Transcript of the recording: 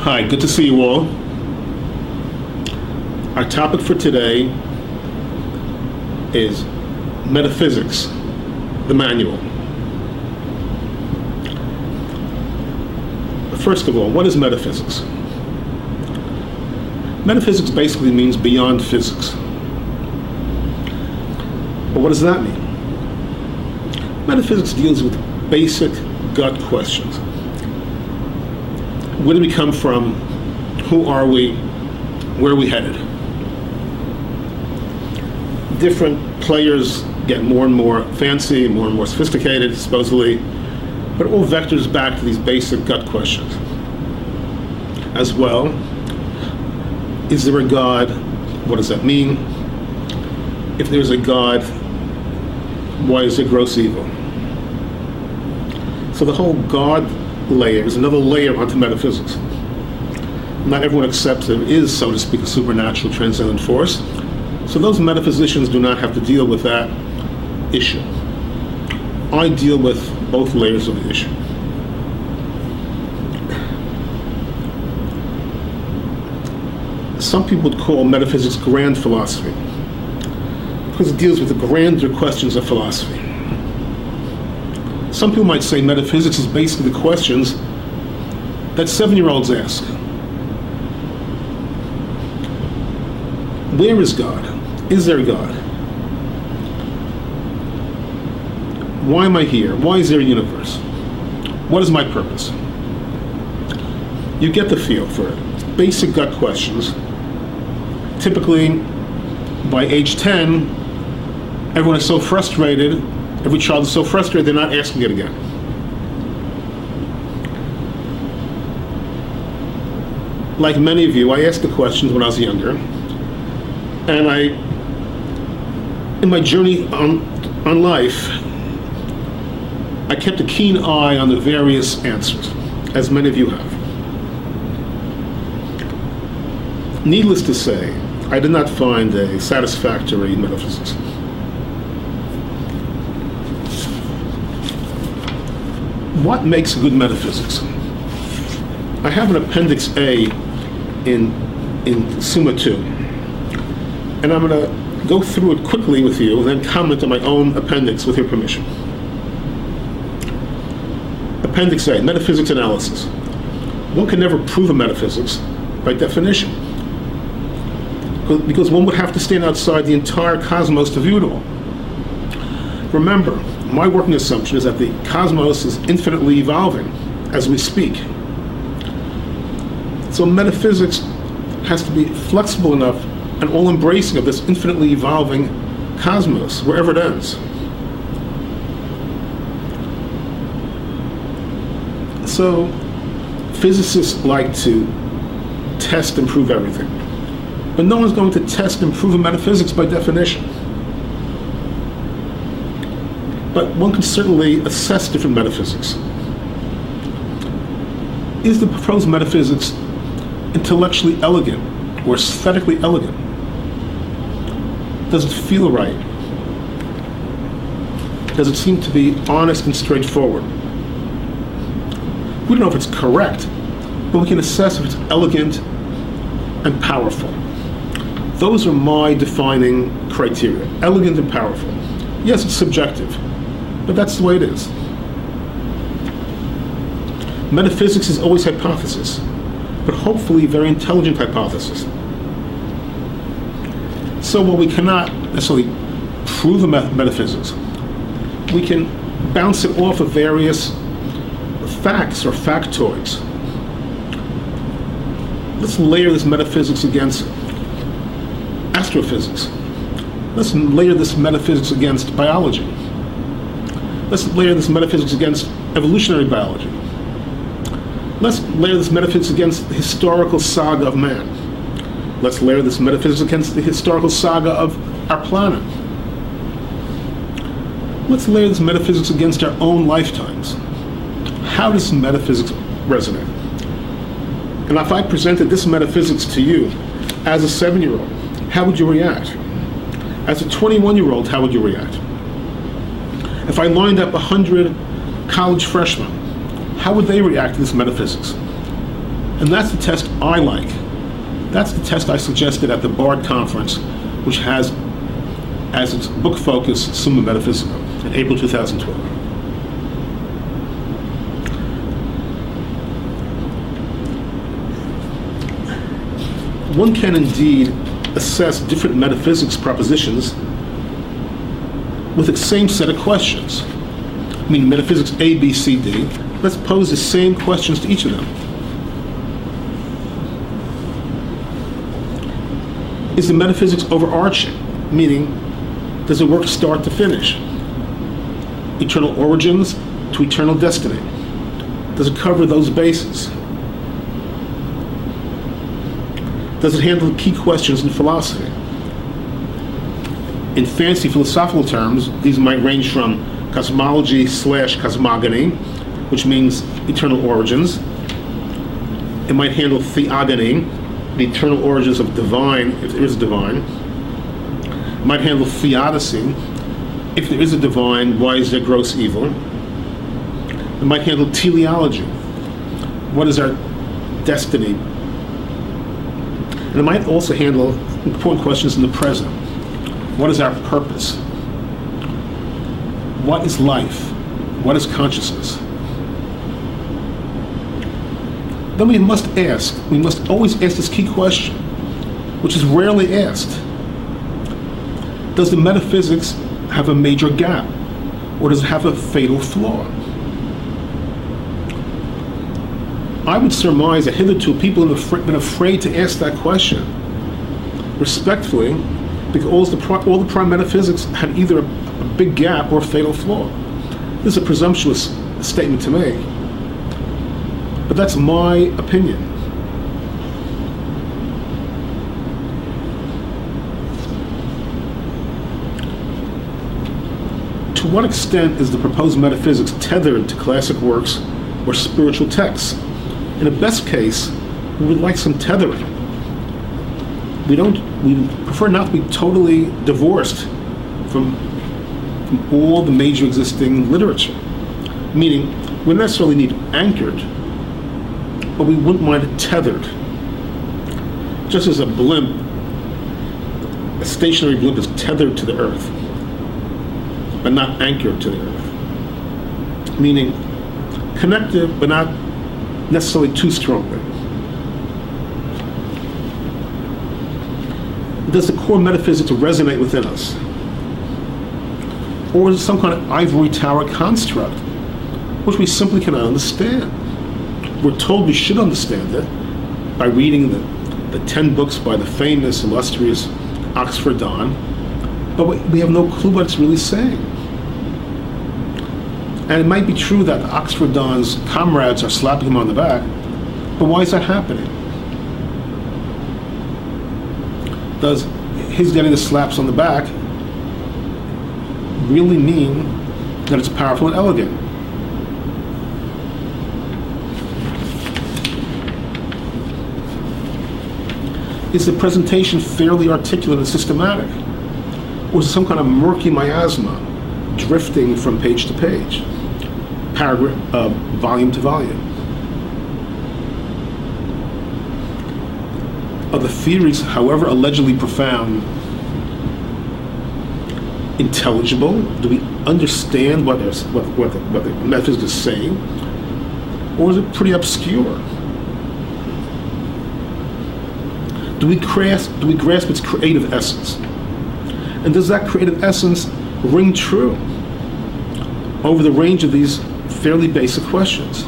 Hi, good to see you all. Our topic for today is Metaphysics, the manual. First of all, what is metaphysics? Metaphysics basically means beyond physics. But what does that mean? Metaphysics deals with basic gut questions. Where do we come from? Who are we? Where are we headed? Different players get more and more fancy, more and more sophisticated, supposedly, but it all vectors back to these basic gut questions. As well, is there a God? What does that mean? If there's a God, why is it gross evil? So the whole God layer is another layer onto metaphysics. Not everyone accepts there is, so to speak, a supernatural transcendent force. So those metaphysicians do not have to deal with that issue. I deal with both layers of the issue. Some people would call metaphysics grand philosophy because it deals with the grander questions of philosophy. Some people might say metaphysics is basically the questions that 7-year-olds ask. Where is God? Is there God? Why am I here? Why is there a universe? What is my purpose? You get the feel for it. Basic gut questions. Typically, by age 10, everyone is so frustrated. Every child is so frustrated, they're not asking it again. Like many of you, I asked the questions when I was younger, and in my journey on life, I kept a keen eye on the various answers, as many of you have. Needless to say, I did not find a satisfactory metaphysics. What makes good metaphysics? I have an Appendix A in Summa 2, and I'm going to go through it quickly with you and then comment on my own appendix with your permission. Appendix A, metaphysics analysis. One can never prove a metaphysics by definition, because one would have to stand outside the entire cosmos to view it all. Remember, my working assumption is that the cosmos is infinitely evolving as we speak. So metaphysics has to be flexible enough and all-embracing of this infinitely evolving cosmos, wherever it ends. So physicists like to test and prove everything, but no one's going to test and prove a metaphysics by definition. But one can certainly assess different metaphysics. Is the proposed metaphysics intellectually elegant or aesthetically elegant? Does it feel right? Does it seem to be honest and straightforward? We don't know if it's correct, but we can assess if it's elegant and powerful. Those are my defining criteria, elegant and powerful. Yes, it's subjective, but that's the way it is. Metaphysics is always hypothesis, but hopefully very intelligent hypothesis. So while we cannot necessarily prove a metaphysics, we can bounce it off of various facts or factoids. Let's layer this metaphysics against astrophysics. Let's layer this metaphysics against biology. Let's layer this metaphysics against evolutionary biology. Let's layer this metaphysics against the historical saga of man. Let's layer this metaphysics against the historical saga of our planet. Let's layer this metaphysics against our own lifetimes. How does metaphysics resonate? And if I presented this metaphysics to you as a 7-year-old, how would you react? As a 21-year-old, how would you react? If I lined up 100 college freshmen, how would they react to this metaphysics? And that's the test I like. That's the test I suggested at the BARD conference, which has as its book focus Summa Metaphysica in April 2012. One can indeed assess different metaphysics propositions with the same set of questions. I mean, metaphysics A, B, C, D. Let's pose the same questions to each of them. Is the metaphysics overarching? Meaning, does it work start to finish? Eternal origins to eternal destiny. Does it cover those bases? Does it handle the key questions in philosophy? In fancy philosophical terms, these might range from cosmology/cosmogony, which means eternal origins. It might handle theogony, the eternal origins of divine, if there is a divine. It might handle theodicy, if there is a divine, why is there gross evil? It might handle teleology, what is our destiny? And it might also handle important questions in the present. What is our purpose? What is life? What is consciousness? Then we must always ask this key question, which is rarely asked. Does the metaphysics have a major gap, or does it have a fatal flaw? I would surmise that hitherto people have been afraid to ask that question, respectfully, because all the prime metaphysics had either a big gap or a fatal flaw. This is a presumptuous statement to make, but that's my opinion. To what extent is the proposed metaphysics tethered to classic works or spiritual texts? In the best case, we would like some tethering. We prefer not to be totally divorced from all the major existing literature. Meaning, we don't necessarily need anchored, but we wouldn't mind it tethered. Just as a stationary blimp is tethered to the earth, but not anchored to the earth. Meaning, connected, but not necessarily too strongly. Does the core metaphysics resonate within us? Or is it some kind of ivory tower construct which we simply cannot understand? We're told we should understand it by reading the 10 books by the famous, illustrious Oxford Don, but we have no clue what it's really saying. And it might be true that Oxford Don's comrades are slapping him on the back, but why is that happening? Does his getting the slaps on the back really mean that it's powerful and elegant? Is the presentation fairly articulate and systematic? Or is it some kind of murky miasma drifting from page to page? Paragraph, volume to volume. Are the theories, however allegedly profound, intelligible? Do we understand what the metaphysics is saying? Or is it pretty obscure? Do we grasp its creative essence? And does that creative essence ring true over the range of these fairly basic questions?